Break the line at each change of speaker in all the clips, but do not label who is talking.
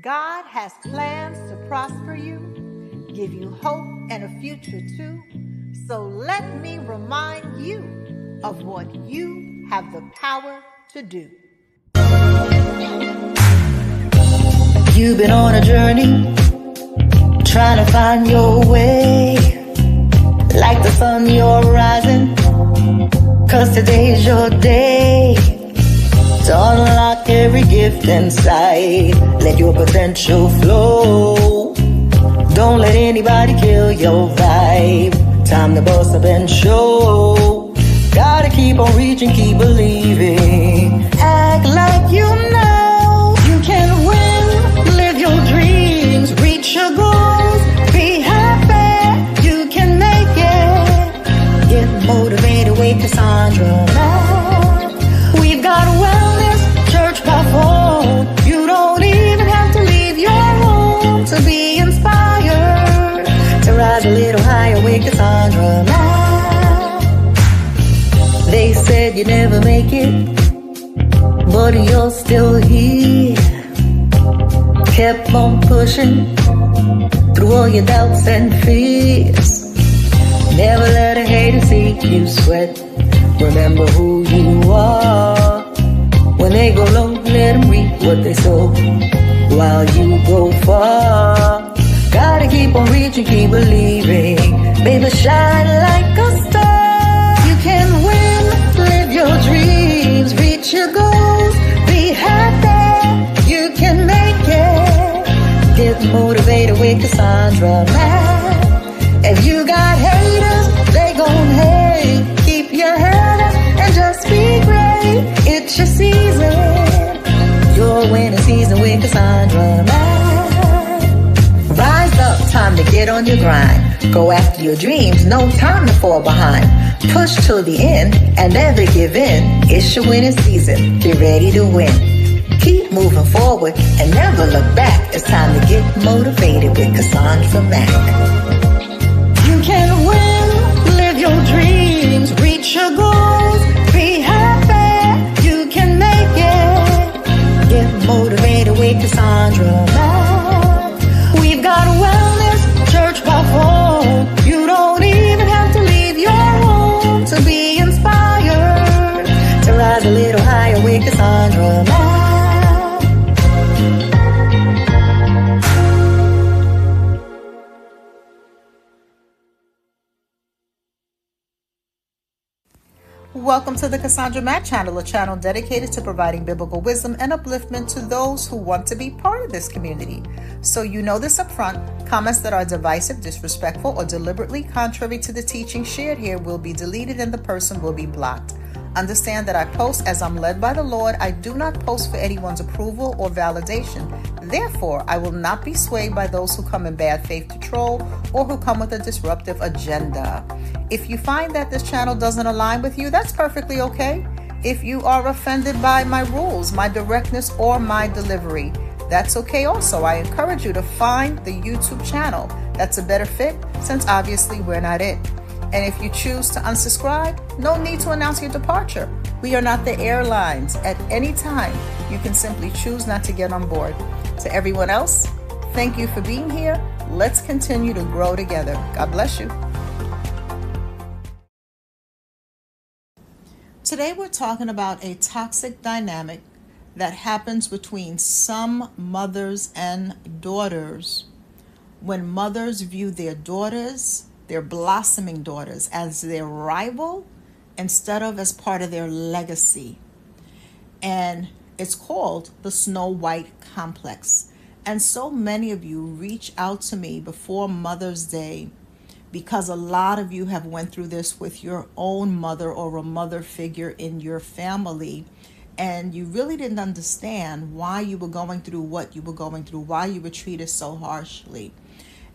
God has plans to prosper you, give you hope and a future too. So let me remind you of what you have the power to do.
You've been on a journey, trying to find your way. Like the sun, you're rising, 'cause today's your day to unlock every gift inside. Let your potential flow. Don't let anybody kill your vibe. Time to bust up and show. Gotta keep on reaching, keep believing. Act like you know you can win. Live your dreams, reach your goals. Be happy, you can make it. Get motivated with Cassandra. We've got wellness, church by phone. You don't even have to leave your home to be inspired. To rise a little higher with Cassandra. They said you'd never make it, but you're still here. Kept on pushing through all your doubts and fears. Never let a hater see you sweat. Remember who you are. When they go low, let them reap what they sow while you go far. Gotta keep on reaching, keep believing. Baby, shine like a star. You can win, live your dreams, reach your goals. Be happy, you can make it. Get motivated with Cassandra. If you got haters, they gon' hate. Keep your head up and just be great. It's your season, your winning season with Cassandra. Rise up, time to get on your grind. Go after your dreams, no time to fall behind. Push till the end and never give in. It's your winning season, get ready to win. Keep moving forward and never look back. It's time to get motivated with Cassandra Mack. You can win, live your dreams, reach your goals. Be happy, you can make it. Get motivated with Cassandra. We've got wellness, church by phone. You don't even have to leave your home to be inspired. To rise a little higher with Cassandra.
Welcome to the Cassandra Matt channel, a channel dedicated to providing biblical wisdom and upliftment to those who want to be part of this community. So you know this up front, comments that are divisive, disrespectful, or deliberately contrary to the teaching shared here will be deleted and the person will be blocked. Understand that I post as I'm led by the Lord. I do not post for anyone's approval or validation. Therefore, I will not be swayed by those who come in bad faith to troll or who come with a disruptive agenda. If you find that this channel doesn't align with you, that's perfectly okay. If you are offended by my rules, my directness, or my delivery, that's okay also. I encourage you to find the YouTube channel that's a better fit, since obviously we're not it. And if you choose to unsubscribe, no need to announce your departure. We are not the airlines. At any time, you can simply choose not to get on board. To everyone else, thank you for being here. Let's continue to grow together. God bless you. Today we're talking about a toxic dynamic that happens between some mothers and daughters when mothers view their daughters, their blossoming daughters, as their rival instead of as part of their legacy. And it's called the Snow White complex. And so many of you reach out to me before Mother's Day because a lot of you have went through this with your own mother or a mother figure in your family, and you really didn't understand why you were going through what you were going through, why you were treated so harshly.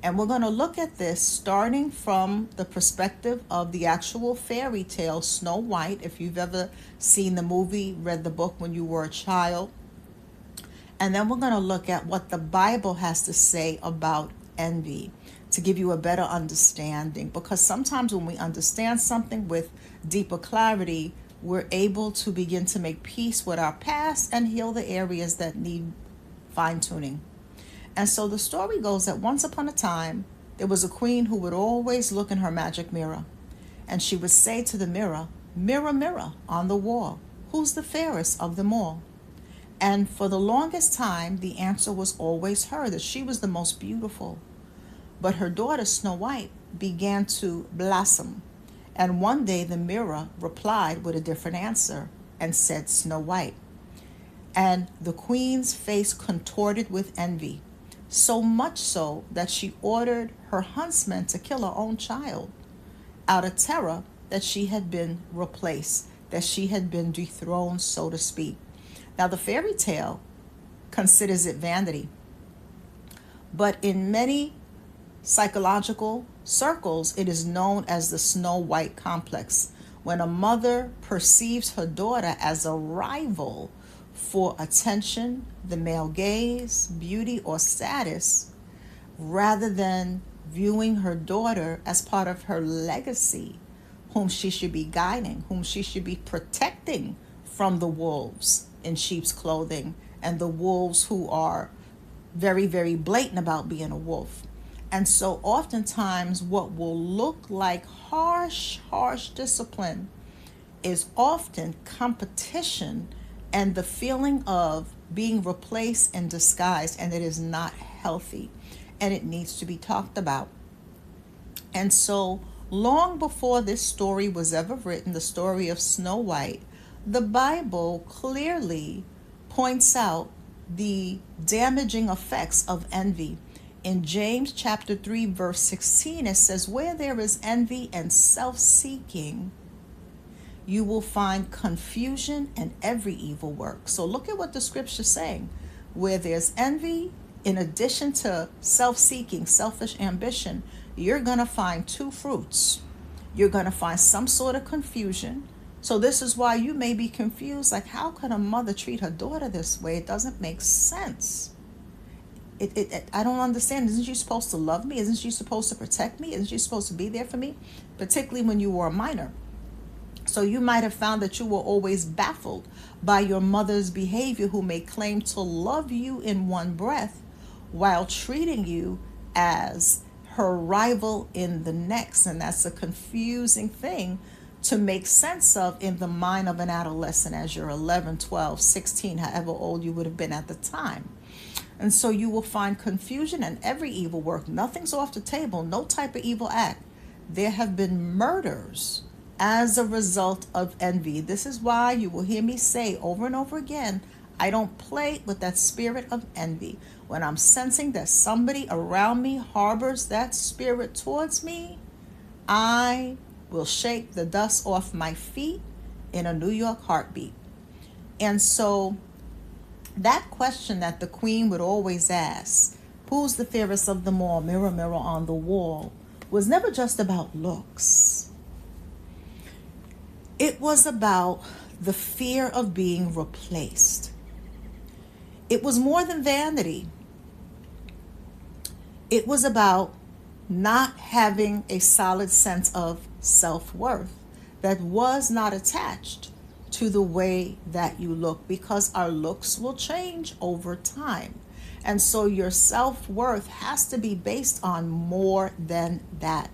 And we're going to look at this starting from the perspective of the actual fairy tale Snow White. If you've ever seen the movie, read the book when you were a child. And then we're going to look at what the Bible has to say about envy, to give you a better understanding. Because sometimes when we understand something with deeper clarity, we're able to begin to make peace with our past and heal the areas that need fine-tuning. And so the story goes that once upon a time, there was a queen who would always look in her magic mirror. And she would say to the mirror, "Mirror, mirror on the wall, who's the fairest of them all?" And for the longest time, the answer was always her, that she was the most beautiful. But her daughter, Snow White, began to blossom. And one day the mirror replied with a different answer and said, "Snow White." And the queen's face contorted with envy, so much so that she ordered her huntsman to kill her own child out of terror that she had been replaced, that she had been dethroned, so to speak. Now, the fairy tale considers it vanity, but in many psychological circles, it is known as the Snow White complex, when a mother perceives her daughter as a rival for attention, the male gaze, beauty, or status, rather than viewing her daughter as part of her legacy, whom she should be guiding, whom she should be protecting from the wolves in sheep's clothing and the wolves who are very, very blatant about being a wolf. And so oftentimes what will look like harsh discipline is often competition and the feeling of being replaced and disguised, and it is not healthy and it needs to be talked about. And so long before this story was ever written, the story of Snow White, the Bible clearly points out the damaging effects of envy. In James chapter 3, verse 16, it says, "Where there is envy and self-seeking, you will find confusion and every evil work." So look at what the scripture's saying. Where there's envy, in addition to self-seeking, selfish ambition, you're going to find two fruits. You're going to find some sort of confusion. So this is why you may be confused, like, how can a mother treat her daughter this way? It doesn't make sense. I don't understand. Isn't she supposed to love me? Isn't she supposed to protect me? Isn't she supposed to be there for me? Particularly when you were a minor. So you might have found that you were always baffled by your mother's behavior, who may claim to love you in one breath while treating you as her rival in the next. And that's a confusing thing to make sense of in the mind of an adolescent as you're 11, 12, 16, however old you would have been at the time. And so you will find confusion and every evil work. Nothing's off the table, no type of evil act. There have been murders as a result of envy. This is why you will hear me say over and over again, I don't play with that spirit of envy. When I'm sensing that somebody around me harbors that spirit towards me, I will shake the dust off my feet in a New York heartbeat. And so that question that the queen would always ask, "Who's the fairest of them all, mirror, mirror on the wall," was never just about looks. It was about the fear of being replaced. It was more than vanity. It was about not having a solid sense of self-worth that was not attached to the way that you look, because our looks will change over time. And so your self-worth has to be based on more than that.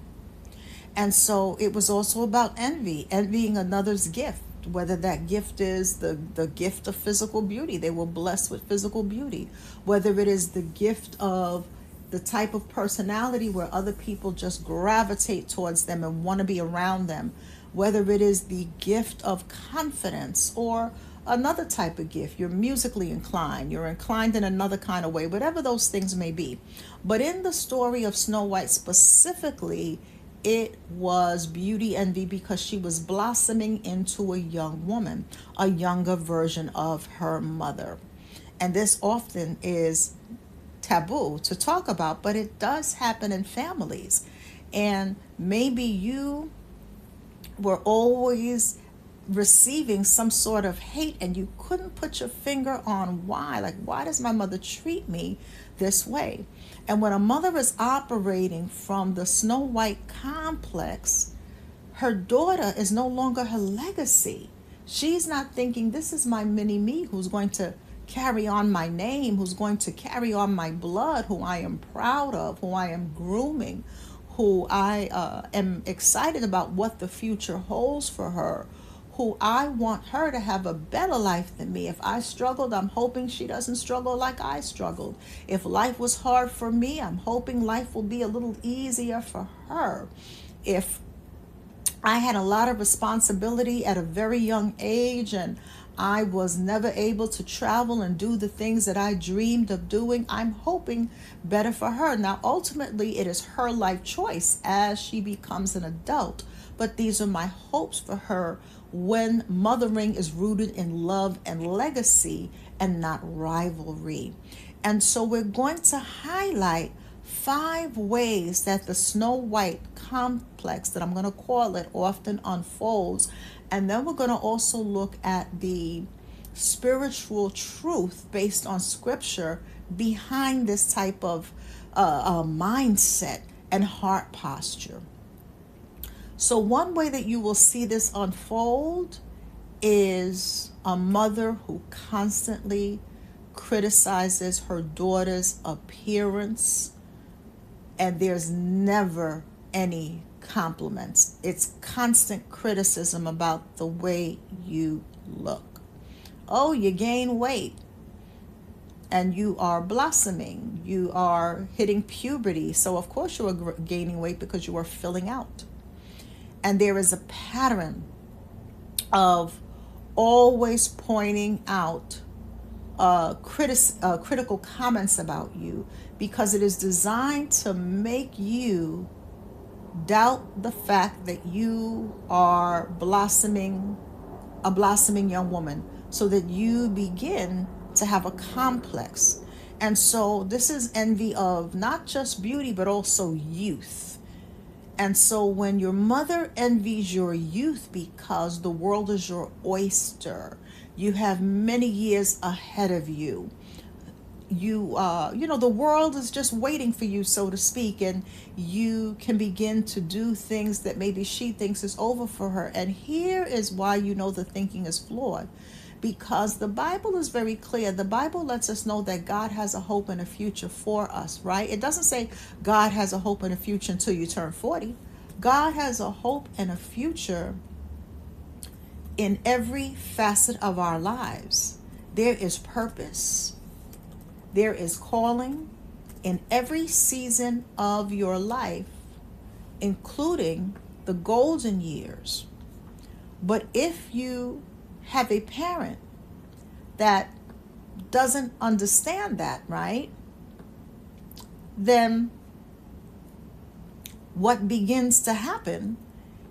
And so it was also about envy, envying another's gift, whether that gift is the gift of physical beauty. They were blessed with physical beauty. Whether it is the gift of the type of personality where other people just gravitate towards them and want to be around them. Whether it is the gift of confidence or another type of gift. You're musically inclined. You're inclined in another kind of way. Whatever those things may be. But in the story of Snow White specifically, it was beauty envy, because she was blossoming into a young woman, a younger version of her mother. And this often is taboo to talk about, but it does happen in families. And maybe you were always receiving some sort of hate and you couldn't put your finger on why. Like, why does my mother treat me this way? And when a mother is operating from the Snow White complex, her daughter is no longer her legacy. She's not thinking, this is my mini me who's going to carry on my name, who's going to carry on my blood, who I am proud of, who I am grooming, who I am excited about what the future holds for her, who I want her to have a better life than me. If I struggled, I'm hoping she doesn't struggle like I struggled. If life was hard for me, I'm hoping life will be a little easier for her. If I had a lot of responsibility at a very young age and I was never able to travel and do the things that I dreamed of doing, I'm hoping better for her. Now, ultimately, it is her life choice as she becomes an adult. But these are my hopes for her when mothering is rooted in love and legacy and not rivalry. And so we're going to highlight 5 ways that the Snow White complex, that I'm going to call it, often unfolds. And then we're going to also look at the spiritual truth based on scripture behind this type of mindset and heart posture. So one way that you will see this unfold is a mother who constantly criticizes her daughter's appearance, and there's never any compliments. It's constant criticism about the way you look. Oh, you gain weight and you are blossoming. You are hitting puberty. So of course you are gaining weight because you are filling out. And there is a pattern of always pointing out critical comments about you, because it is designed to make you doubt the fact that you are a blossoming young woman, so that you begin to have a complex. And so this is envy of not just beauty, but also youth. And so when your mother envies your youth because the world is your oyster, you have many years ahead of you. The world is just waiting for you, so to speak, and you can begin to do things that maybe she thinks is over for her. And here is why you know the thinking is flawed. Because the Bible is very clear. The Bible lets us know that God has a hope and a future for us, right? It doesn't say God has a hope and a future until you turn 40. God has a hope and a future in every facet of our lives. There is purpose. There is calling in every season of your life, including the golden years. But if you have a parent that doesn't understand that, right, then what begins to happen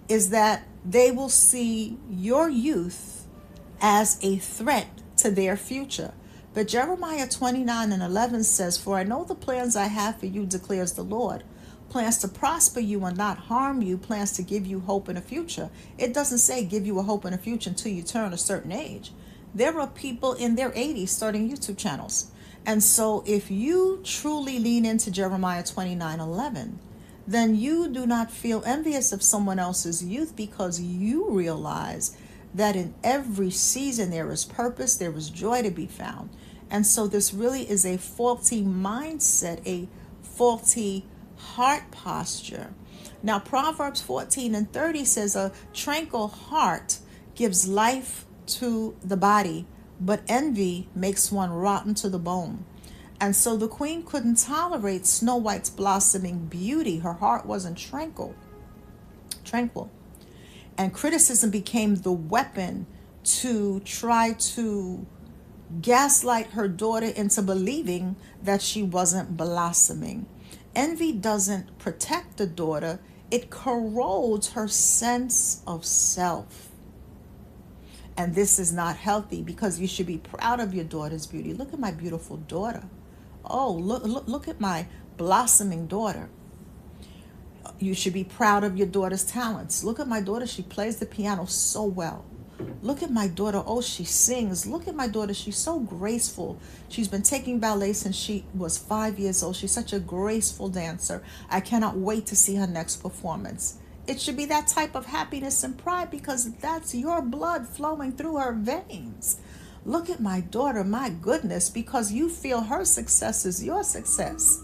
is that they will see your youth as a threat to their future. But Jeremiah 29:11 says, "For I know the plans I have for you, declares the Lord. Plans to prosper you and not harm you, plans to give you hope and a future." It doesn't say give you a hope and a future until you turn a certain age. There are people in their 80s starting YouTube channels. And so if you truly lean into Jeremiah 29:11, then you do not feel envious of someone else's youth, because you realize that in every season there is purpose, there is joy to be found. And so this really is a faulty mindset, a faulty heart posture. Now, Proverbs 14:30 says, "A tranquil heart gives life to the body, but envy makes one rotten to the bone." And so the queen couldn't tolerate Snow White's blossoming beauty. Her heart wasn't tranquil. And criticism became the weapon to try to gaslight her daughter into believing that she wasn't blossoming. Envy doesn't protect the daughter, it corrodes her sense of self. And this is not healthy, because you should be proud of your daughter's beauty. Look at my beautiful daughter. Oh, look at my blossoming daughter. You should be proud of your daughter's talents. Look at my daughter. She plays the piano so well. Look at my daughter. Oh, she sings. Look at my daughter. She's so graceful. She's been taking ballet since she was 5 years old. She's such a graceful dancer. I cannot wait to see her next performance. It should be that type of happiness and pride, because that's your blood flowing through her veins. Look at my daughter, my goodness, because you feel her success is your success.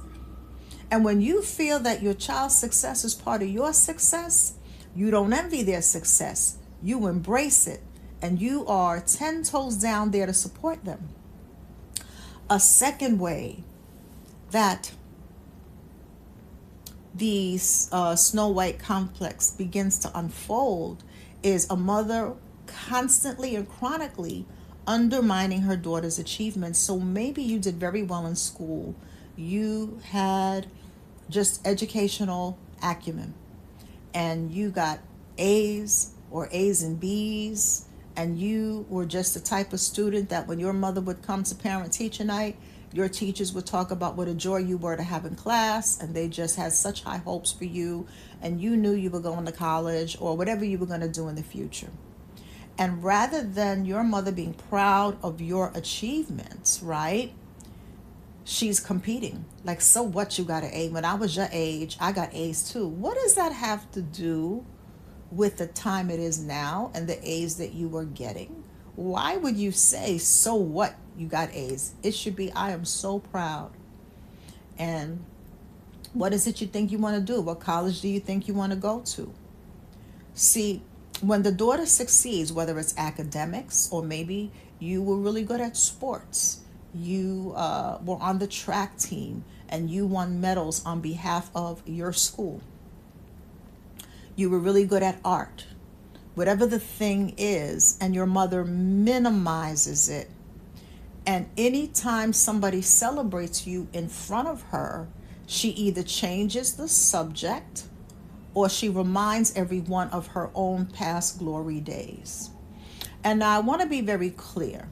And when you feel that your child's success is part of your success, you don't envy their success. You embrace it. And you are 10 toes down there to support them. A second way that the Snow White complex begins to unfold is a mother constantly and chronically undermining her daughter's achievements. So maybe you did very well in school. You had just educational acumen and you got A's or A's and B's, and you were just the type of student that when your mother would come to parent-teacher night, your teachers would talk about what a joy you were to have in class, and they just had such high hopes for you, and you knew you were going to college or whatever you were going to do in the future. And rather than your mother being proud of your achievements, right, she's competing. Like, so what, you got an A? When I was your age, I got A's too. What does that have to do with the time it is now and the A's that you were getting? Why would you say, so what, you got A's? It should be, I am so proud. And what is it you think you want to do? What college do you think you want to go to? See, when the daughter succeeds, whether it's academics or maybe you were really good at sports, you were on the track team and you won medals on behalf of your school, you were really good at art, whatever the thing is, and your mother minimizes it. And anytime somebody celebrates you in front of her, she either changes the subject or she reminds everyone of her own past glory days. And now I want to be very clear.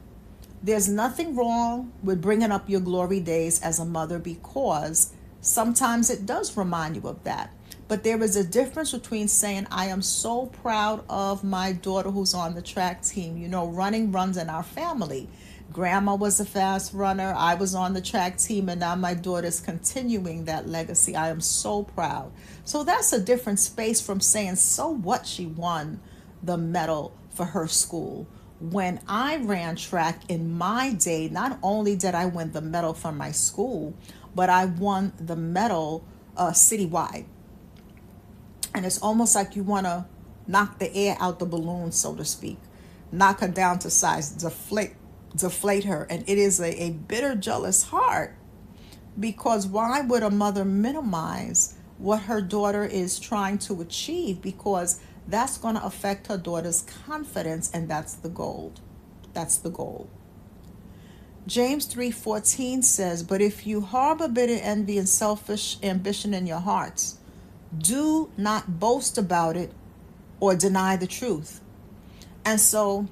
There's nothing wrong with bringing up your glory days as a mother, because sometimes it does remind you of that. But there is a difference between saying, I am so proud of my daughter who's on the track team. You know, running runs in our family. Grandma was a fast runner. I was on the track team, and now my daughter's continuing that legacy. I am so proud. So that's a different space from saying, so what, she won the medal for her school. When I ran track in my day, not only did I win the medal for my school, but I won the medal citywide. And it's almost like you want to knock the air out the balloon, so to speak, knock her down to size, deflate her. And it is a bitter, jealous heart, because why would a mother minimize what her daughter is trying to achieve? Because that's going to affect her daughter's confidence, and that's the goal. That's the goal. James 3:14 says, but if you harbor bitter envy and selfish ambition in your hearts, do not boast about it or deny the truth. And so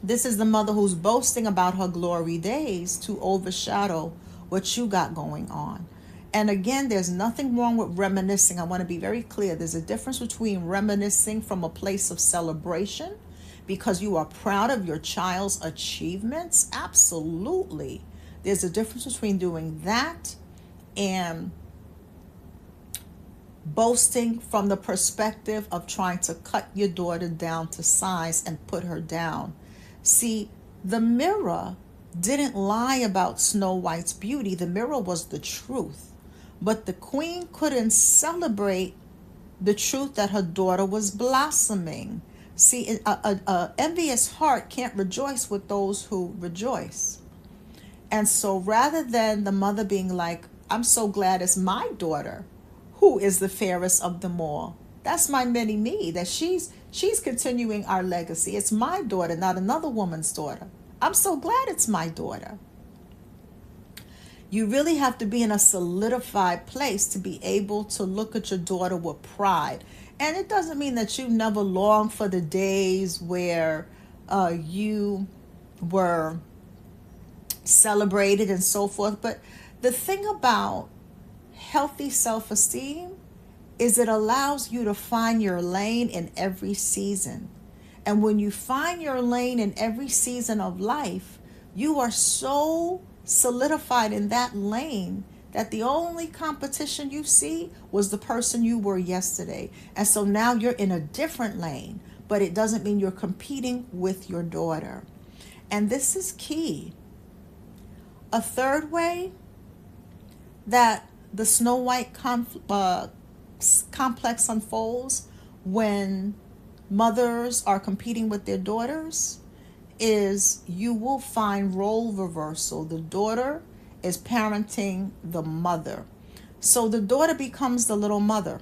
this is the mother who's boasting about her glory days to overshadow what you got going on. And again, there's nothing wrong with reminiscing. I want to be very clear. There's a difference between reminiscing from a place of celebration because you are proud of your child's achievements. Absolutely. There's a difference between doing that and boasting from the perspective of trying to cut your daughter down to size and put her down. See, the mirror didn't lie about Snow White's beauty. The mirror was the truth. But the queen couldn't celebrate the truth that her daughter was blossoming. See, a envious heart can't rejoice with those who rejoice. And so rather than the mother being like, I'm so glad it's my daughter who is the fairest of them all. That's my mini me, that she's continuing our legacy. It's my daughter, not another woman's daughter. I'm so glad it's my daughter. You really have to be in a solidified place to be able to look at your daughter with pride. And it doesn't mean that you never long for the days where you were celebrated and so forth. But the thing about healthy self-esteem is it allows you to find your lane in every season. And when you find your lane in every season of life, you are so solidified in that lane that the only competition you see was the person you were yesterday. And so now you're in a different lane, but it doesn't mean you're competing with your daughter. And this is key. A third way that the Snow White complex unfolds when mothers are competing with their daughters is you will find role reversal. The daughter is parenting the mother. So the daughter becomes the little mother.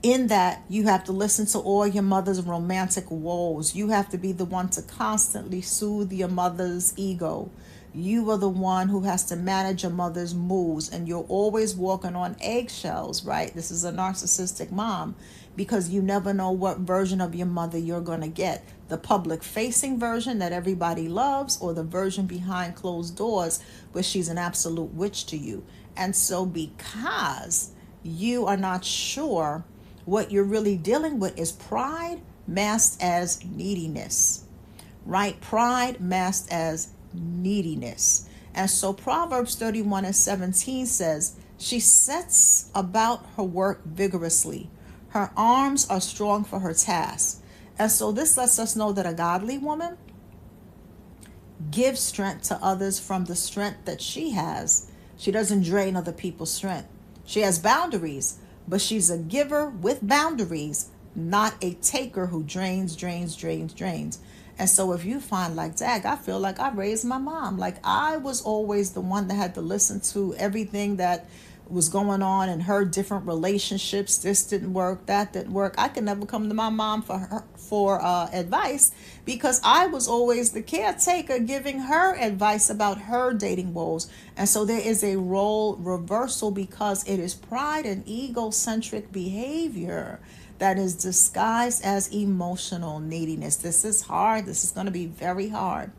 In that, you have to listen to all your mother's romantic woes. You have to be the one to constantly soothe your mother's ego. You are the one who has to manage your mother's moods, and you're always walking on eggshells, right? This is a narcissistic mom, because you never know what version of your mother you're going to get. The public-facing version that everybody loves, or the version behind closed doors where she's an absolute witch to you. And so because you are not sure, what you're really dealing with is pride masked as neediness, right? Pride masked as neediness. And so Proverbs 31:17 says, she sets about her work vigorously. Her arms are strong for her task. And so this lets us know that a godly woman gives strength to others from the strength that she has. She doesn't drain other people's strength. She has boundaries, but she's a giver with boundaries, not a taker who drains. And so if you find like, dag, I feel like I raised my mom. Like I was always the one that had to listen to everything that was going on in her different relationships. This didn't work, that didn't work. I could never come to my mom for advice, because I was always the caretaker giving her advice about her dating woes. And so there is a role reversal, because it is pride and egocentric behavior that is disguised as emotional neediness. This is hard. This is going to be very hard.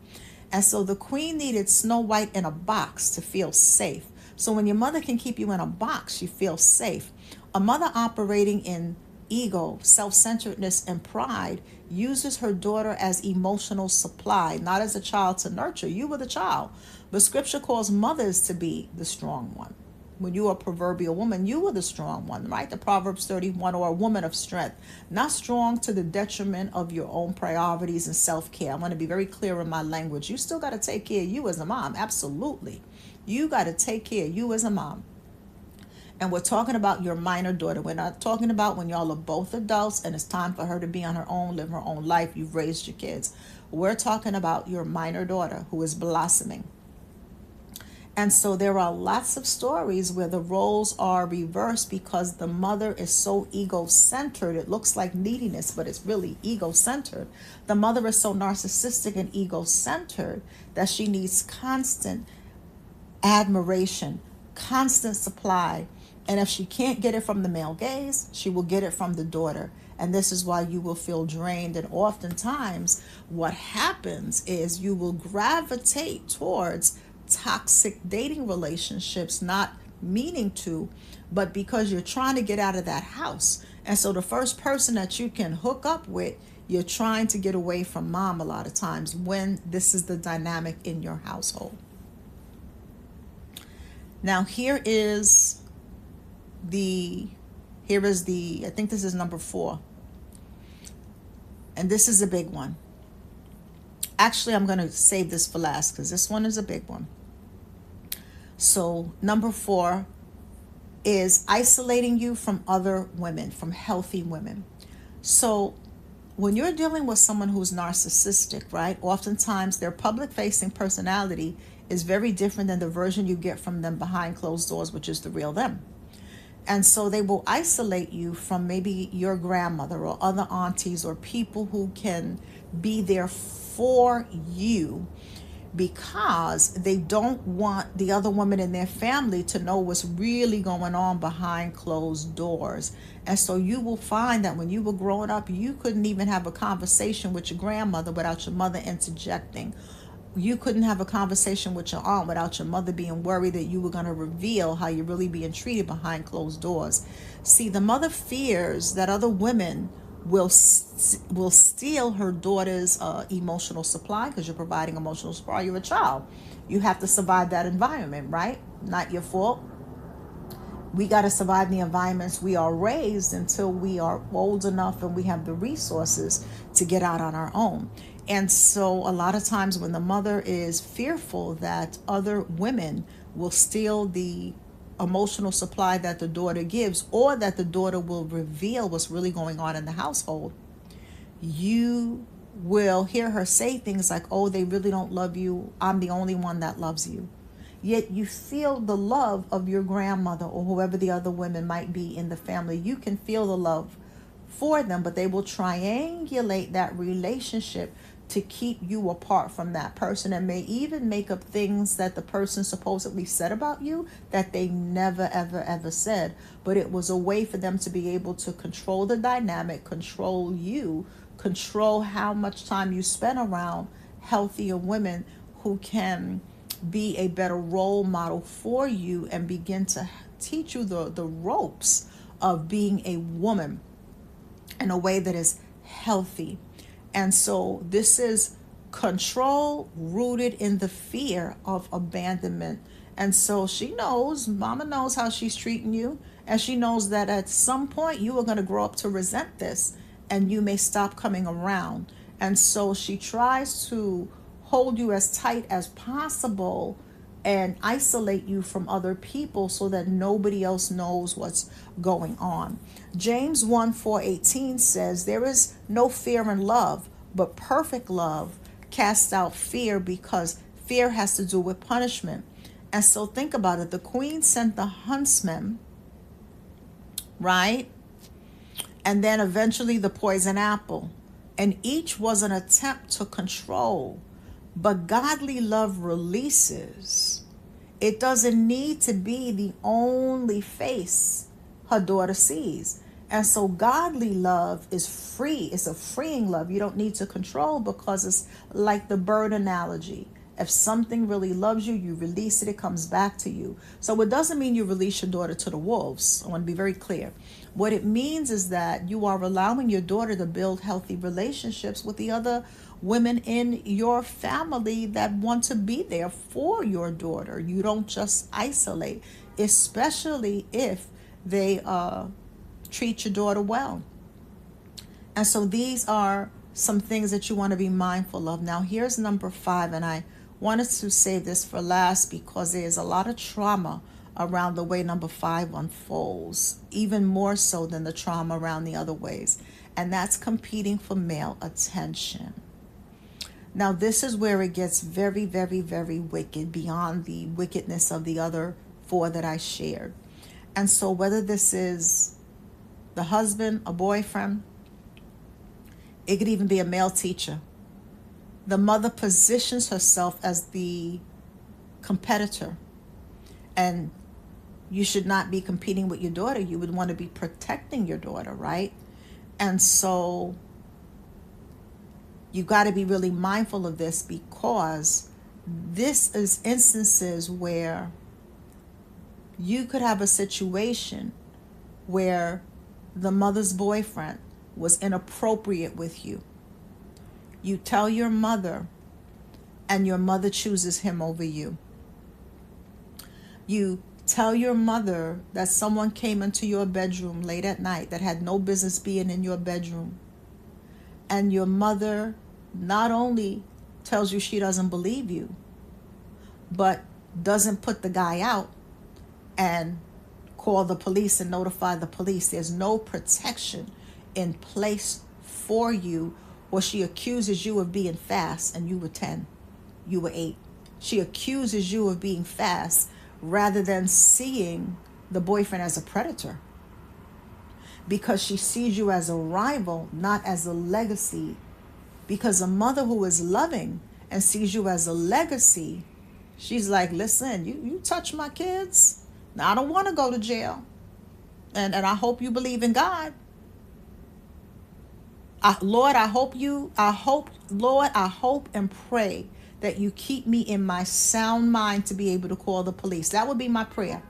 And so the queen needed Snow White in a box to feel safe. So when your mother can keep you in a box, you feel safe. A mother operating in ego, self-centeredness, and pride uses her daughter as emotional supply, not as a child to nurture. You were the child. But scripture calls mothers to be the strong one. When you are a proverbial woman, you were the strong one, right? The Proverbs 31, or a woman of strength, not strong to the detriment of your own priorities and self-care. I want to be very clear in my language. You still got to take care of you as a mom. Absolutely. You got to take care of you as a mom. And we're talking about your minor daughter. We're not talking about when y'all are both adults and it's time for her to be on her own, live her own life. You've raised your kids. We're talking about your minor daughter who is blossoming. And so there are lots of stories where the roles are reversed because the mother is so ego-centered. It looks like neediness, but it's really ego-centered. The mother is so narcissistic and ego-centered that she needs constant admiration, constant supply. And if she can't get it from the male gaze, she will get it from the daughter. And this is why you will feel drained. And oftentimes what happens is you will gravitate towards toxic dating relationships, not meaning to, but because you're trying to get out of that house. And so the first person that you can hook up with, you're trying to get away from mom a lot of times when this is the dynamic in your household. Now here is I think this is number 4. And this is a big one. Actually, I'm going to save this for last because this one is a big one. So number 4 is isolating you from other women, from healthy women. So when you're dealing with someone who's narcissistic, right, oftentimes their public-facing personality is very different than the version you get from them behind closed doors, which is the real them. And so they will isolate you from maybe your grandmother or other aunties or people who can be there for you, because they don't want the other women in their family to know what's really going on behind closed doors. And so you will find that when you were growing up, you couldn't even have a conversation with your grandmother without your mother interjecting. You couldn't have a conversation with your aunt without your mother being worried that you were going to reveal how you're really being treated behind closed doors. See, the mother fears that other women will steal her daughter's emotional supply, because you're providing emotional supply. You're a child. You have to survive that environment, right? Not your fault. We got to survive the environments we are raised until we are old enough and we have the resources to get out on our own. And so a lot of times when the mother is fearful that other women will steal the emotional supply that the daughter gives, or that the daughter will reveal what's really going on in the household, you will hear her say things like, oh, they really don't love you. I'm the only one that loves you. Yet you feel the love of your grandmother or whoever the other women might be in the family. You can feel the love for them, but they will triangulate that relationship to keep you apart from that person, and may even make up things that the person supposedly said about you that they never, ever, ever said. But it was a way for them to be able to control the dynamic, control you, control how much time you spend around healthier women who can be a better role model for you and begin to teach you the ropes of being a woman in a way that is healthy. And so this is control rooted in the fear of abandonment. And so she knows, mama knows how she's treating you. And she knows that at some point you are going to grow up to resent this and you may stop coming around. And so she tries to hold you as tight as possible and isolate you from other people so that nobody else knows what's going on. James 1:18 says, there is no fear in love, but perfect love casts out fear, because fear has to do with punishment. And so think about it. The queen sent the huntsman, right? And then eventually the poison apple. And each was an attempt to control. But godly love releases. It doesn't need to be the only face her daughter sees. And so godly love is free. It's a freeing love. You don't need to control, because it's like the bird analogy. If something really loves you, you release it, it comes back to you. So it doesn't mean you release your daughter to the wolves. I want to be very clear. What it means is that you are allowing your daughter to build healthy relationships with the other women in your family that want to be there for your daughter. You don't just isolate, especially if they treat your daughter well. And so these are some things that you want to be mindful of. Now here's number 5, and I wanted to save this for last because there's a lot of trauma around the way number 5 unfolds, even more so than the trauma around the other ways. And that's competing for male attention. Now, this is where it gets very, very, very wicked, beyond the wickedness of the other 4 that I shared. And so whether this is the husband, a boyfriend, it could even be a male teacher. The mother positions herself as the competitor. And you should not be competing with your daughter. You would want to be protecting your daughter, right? And so you got to be really mindful of this, because this is instances where you could have a situation where the mother's boyfriend was inappropriate with you. You tell your mother, and your mother chooses him over you. You tell your mother that someone came into your bedroom late at night that had no business being in your bedroom. And your mother not only tells you she doesn't believe you, but doesn't put the guy out and call the police and notify the police. There's no protection in place for you. Or she accuses you of being fast, and you were 10, you were 8. She accuses you of being fast rather than seeing the boyfriend as a predator, because she sees you as a rival, not as a legacy. Because a mother who is loving and sees you as a legacy, she's like, listen, you touch my kids, now I don't want to go to jail. And I hope you believe in God. Lord, I hope and pray that you keep me in my sound mind to be able to call the police. That would be my prayer.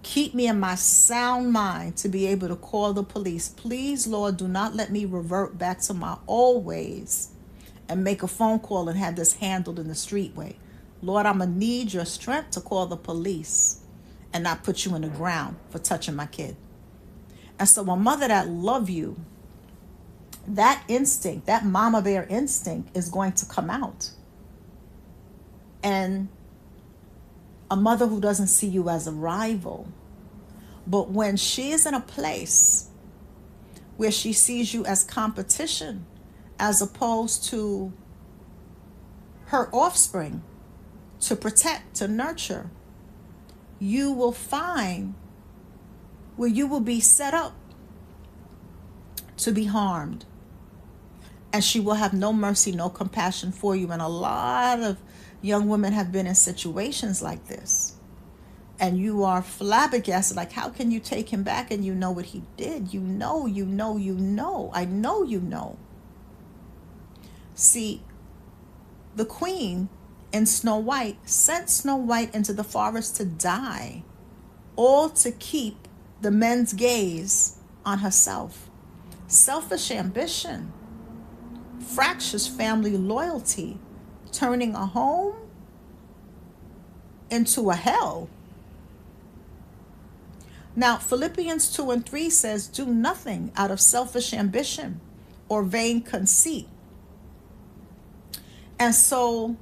Keep me in my sound mind to be able to call the police. Please, Lord, do not let me revert back to my old ways and make a phone call and have this handled in the street way. Lord, I'm going to need your strength to call the police. and not put you in the ground for touching my kid. And so a mother that love you, that instinct, that mama bear instinct is going to come out. And a mother who doesn't see you as a rival, but when she is in a place where she sees you as competition, as opposed to her offspring, to protect, to nurture, you will find where you will be set up to be harmed. And she will have no mercy, no compassion for you. And a lot of young women have been in situations like this. And you are flabbergasted, like, how can you take him back and you know what he did? You know. I know you know. See, the queen in Snow White sent Snow White into the forest to die, all to keep the men's gaze on herself. Selfish ambition fractures family loyalty, turning a home into a hell. Now, Philippians 2:3 says, do nothing out of selfish ambition or vain conceit. And so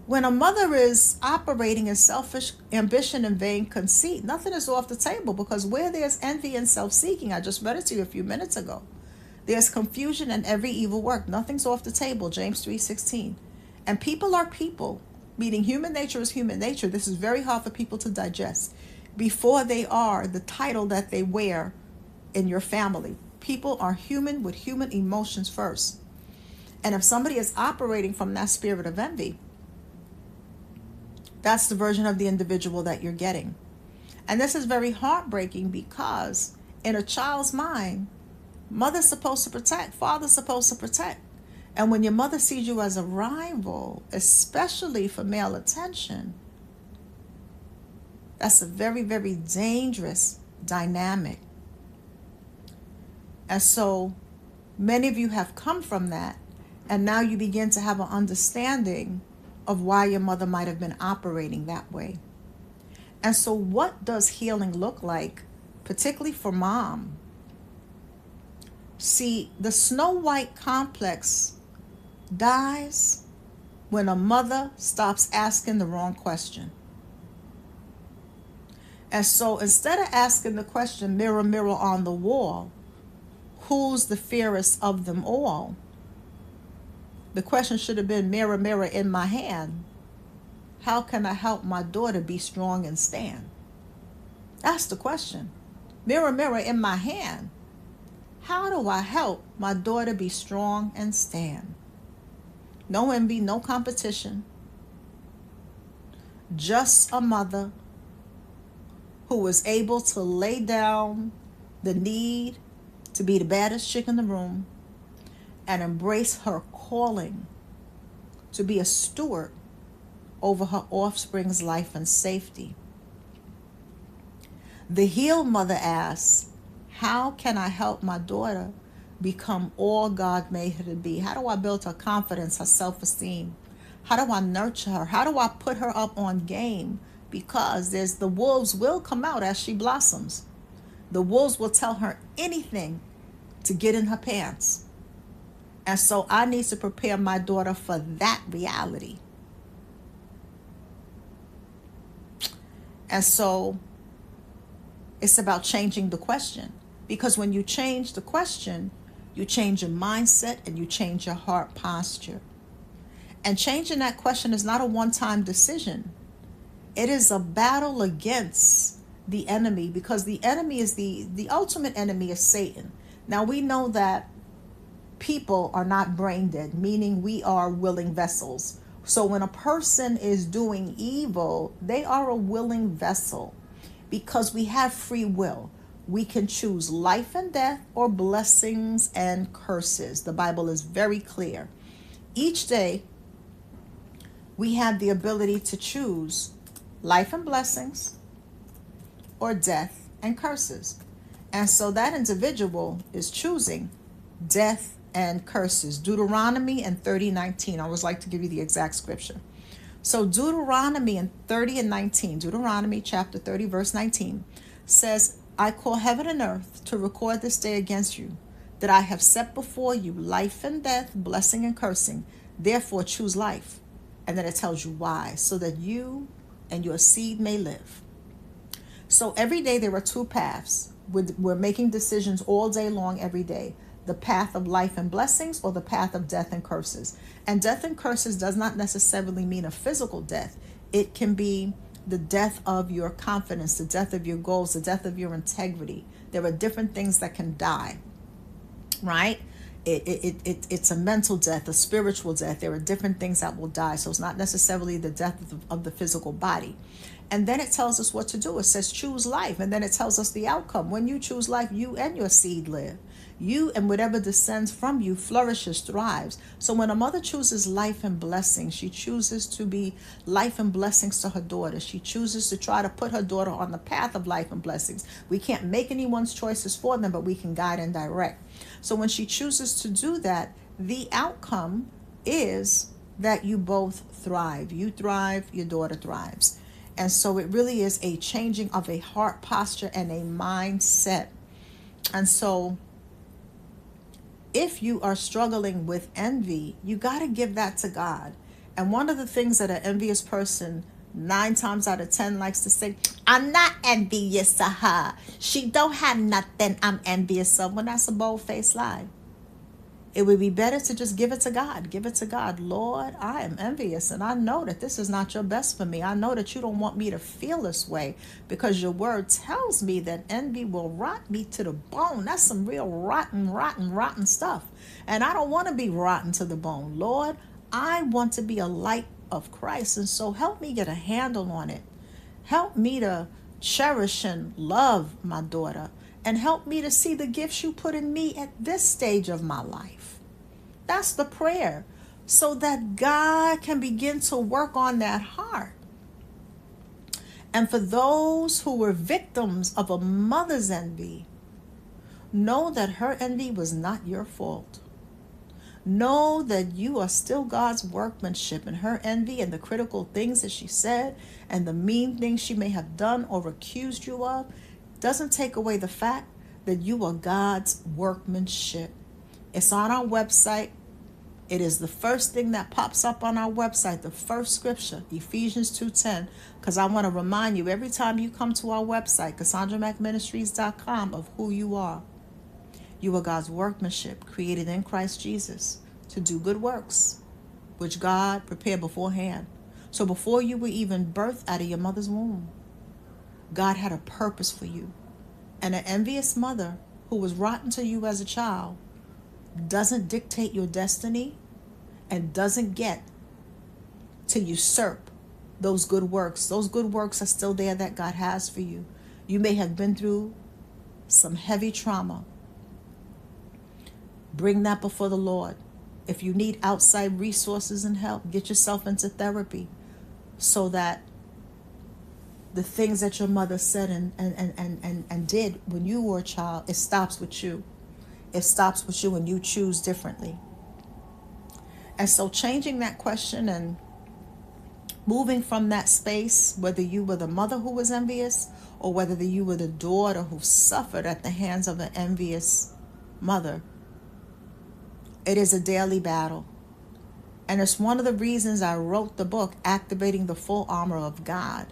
when a mother is operating in selfish ambition and vain conceit, nothing is off the table, because where there's envy and self-seeking, I just read it to you a few minutes ago, there's confusion and every evil work. Nothing's off the table, James 3:16. And people are people, meaning human nature is human nature. This is very hard for people to digest before they are the title that they wear in your family. People are human with human emotions first. And if somebody is operating from that spirit of envy, that's the version of the individual that you're getting. And this is very heartbreaking, because in a child's mind, mother's supposed to protect, father's supposed to protect. And when your mother sees you as a rival, especially for male attention, that's a very, very dangerous dynamic. And so many of you have come from that, and now you begin to have an understanding of why your mother might have been operating that way. And so what does healing look like, particularly for mom? See, the Snow White complex dies when a mother stops asking the wrong question. And so instead of asking the question, mirror, mirror on the wall, who's the fairest of them all? The question should have been, mirror, mirror in my hand, how can I help my daughter be strong and stand? That's the question. Mirror, mirror in my hand, how do I help my daughter be strong and stand? No envy, no competition. Just a mother who was able to lay down the need to be the baddest chick in the room and embrace her calling to be a steward over her offspring's life and safety. The healed mother asks, how can I help my daughter become all God made her to be? How do I build her confidence, her self-esteem? How do I nurture her? How do I put her up on game? Because the wolves will come out as she blossoms. The wolves will tell her anything to get in her pants. And so I need to prepare my daughter for that reality. And so it's about changing the question. Because when you change the question, you change your mindset and you change your heart posture. And changing that question is not a one-time decision. It is a battle against the enemy, because the enemy is the ultimate enemy is Satan. Now we know that people are not brain dead, meaning we are willing vessels. So when a person is doing evil, they are a willing vessel, because we have free will. We can choose life and death or blessings and curses. The Bible is very clear. Each day, we have the ability to choose life and blessings or death and curses. And so that individual is choosing death and curses. Deuteronomy and 30:19. I always like to give you the exact scripture. So Deuteronomy in 30 and 19, Deuteronomy chapter 30, verse 19 says, I call heaven and earth to record this day against you, that I have set before you life and death, blessing and cursing. Therefore choose life. And then it tells you why, so that you and your seed may live. So every day there are two paths. We're making decisions all day long, every day. The path of life and blessings, or the path of death and curses. And death and curses does not necessarily mean a physical death. It can be the death of your confidence, the death of your goals, the death of your integrity. There are different things that can die, right? It's a mental death, a spiritual death. There are different things that will die. So it's not necessarily the death of the physical body. And then it tells us what to do. It says choose life. And then it tells us the outcome. When you choose life, you and your seed live. You and whatever descends from you flourishes, thrives. So when a mother chooses life and blessings, she chooses to be life and blessings to her daughter. She chooses to try to put her daughter on the path of life and blessings. We can't make anyone's choices for them, but we can guide and direct. So when she chooses to do that, the outcome is that you both thrive. You thrive, your daughter thrives. And so it really is a changing of a heart posture and a mindset. And so if you are struggling with envy, you got to give that to God. And one of the things that an envious person 9 times out of 10 likes to say, I'm not envious of her. She don't have nothing I'm envious of. When that's a bold-faced lie. It would be better to just give it to God. Give it to God. Lord, I am envious, and I know that this is not your best for me. I know that you don't want me to feel this way, because your word tells me that envy will rot me to the bone. That's some real rotten stuff. And I don't want to be rotten to the bone. Lord, I want to be a light of Christ, and so help me get a handle on it. Help me to cherish and love my daughter, and help me to see the gifts you put in me at this stage of my life. That's the prayer, so that God can begin to work on that heart. And for those who were victims of a mother's envy, know that her envy was not your fault. Know that you are still God's workmanship, and her envy and the critical things that she said and the mean things she may have done or accused you of doesn't take away the fact that you are God's workmanship. It's on our website. It is the first thing that pops up on our website, the first scripture, Ephesians 2:10, because I want to remind you every time you come to our website, CassandraMacMinistries.com, of who you are. You are God's workmanship, created in Christ Jesus to do good works, which God prepared beforehand. So before you were even birthed out of your mother's womb, God had a purpose for you. And an envious mother who was rotten to you as a child doesn't dictate your destiny and doesn't get to usurp those good works. Those good works are still there that God has for you. You may have been through some heavy trauma. Bring that before the Lord. If you need outside resources and help, get yourself into therapy, so that the things that your mother said and did when you were a child, it stops with you. It stops with you, and you choose differently. And so changing that question and moving from that space, whether you were the mother who was envious or whether you were the daughter who suffered at the hands of an envious mother, it is a daily battle. And it's one of the reasons I wrote the book, Activating the Full Armor of God,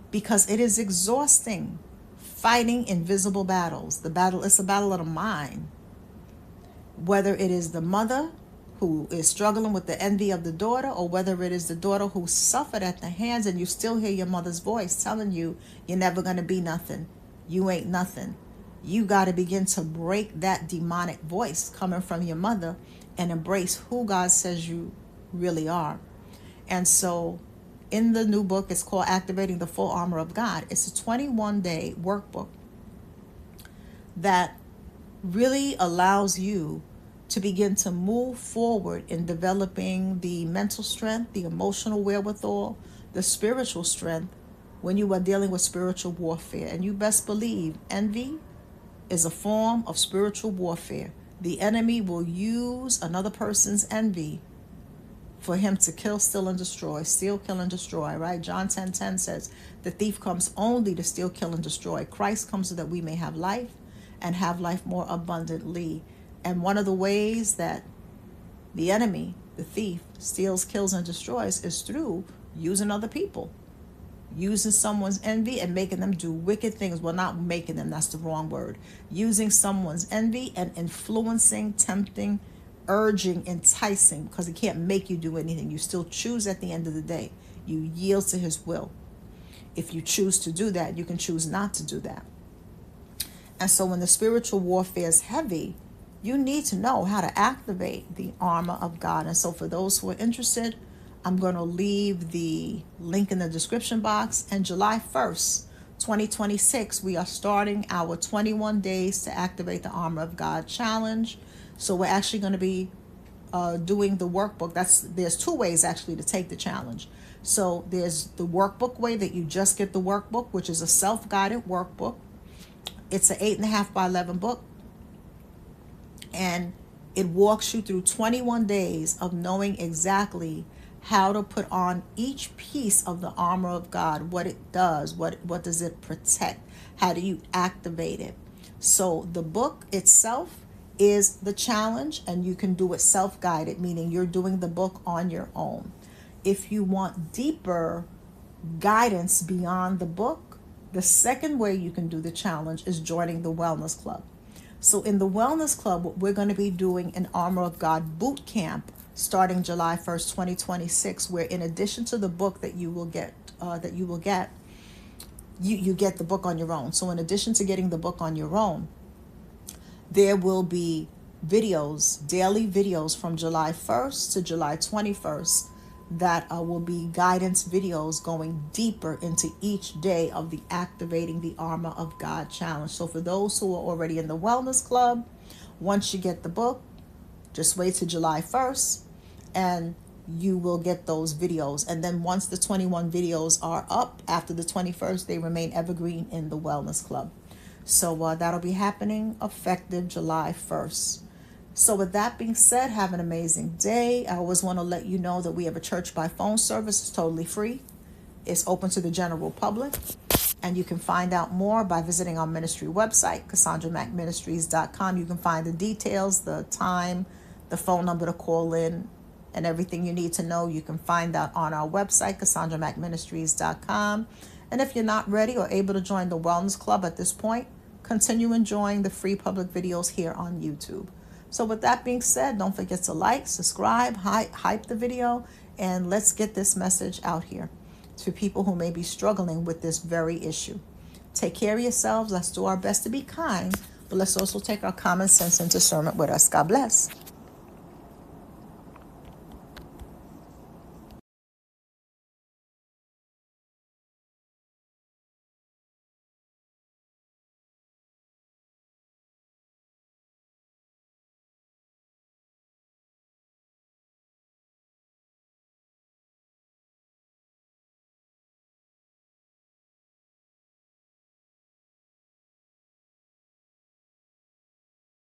because it is exhausting fighting invisible battles. It's a battle of the mind. Whether it is the mother who is struggling with the envy of the daughter, or whether it is the daughter who suffered at the hands, and you still hear your mother's voice telling you, you're never going to be nothing. You ain't nothing. You got to begin to break that demonic voice coming from your mother and embrace who God says you really are. And so in the new book, it's called Activating the Full Armor of God. It's a 21-day workbook that really allows you to begin to move forward in developing the mental strength, the emotional wherewithal, the spiritual strength when you are dealing with spiritual warfare. And you best believe envy is a form of spiritual warfare. The enemy will use another person's envy for him to kill, steal, and destroy. Steal, kill, and destroy, right? John 10:10 says, the thief comes only to steal, kill, and destroy. Christ comes so that we may have life and have life more abundantly. And one of the ways that the enemy, the thief, steals, kills, and destroys is through using other people. Using someone's envy and making them do wicked things. Well, not making them, that's the wrong word. Using someone's envy and influencing, tempting, urging, enticing, because he can't make you do anything. You still choose at the end of the day. You yield to his will. If you choose to do that, you can choose not to do that. And so when the spiritual warfare is heavy, you need to know how to activate the armor of God. And so for those who are interested, I'm going to leave the link in the description box. And July 1st, 2026, we are starting our 21 days to activate the armor of God challenge. So we're actually going to be doing the workbook. There's two ways actually to take the challenge. So there's the workbook way that you just get the workbook, which is a self-guided workbook. It's an 8.5 by 11 book. And it walks you through 21 days of knowing exactly how to put on each piece of the armor of God, what it does, what does it protect, how do you activate it. So the book itself is the challenge, and you can do it self-guided, meaning you're doing the book on your own. If you want deeper guidance beyond the book, the second way you can do the challenge is joining the Wellness Club. So in the Wellness Club, we're going to be doing an Armor of God boot camp starting July 1st, 2026, where in addition to the book that you get the book on your own. So in addition to getting the book on your own, there will be videos, daily videos from July 1st to July 21st that will be guidance videos going deeper into each day of the Activating the Armor of God challenge. So for those who are already in the Wellness Club, once you get the book, just wait till July 1st and you will get those videos. And then once the 21 videos are up after the 21st, they remain evergreen in the Wellness Club. So that'll be happening effective July 1st. So with that being said, have an amazing day. I always want to let you know that we have a church by phone service. It's totally free. It's open to the general public. And you can find out more by visiting our ministry website, CassandraMacMinistries.com. You can find the details, the time, the phone number to call in, and everything you need to know. You can find out on our website, CassandraMacMinistries.com. And if you're not ready or able to join the Wellness Club at this point, continue enjoying the free public videos here on YouTube. So with that being said, don't forget to like, subscribe, hype the video, and let's get this message out here to people who may be struggling with this very issue. Take care of yourselves. Let's do our best to be kind, but let's also take our common sense and discernment with us. God bless.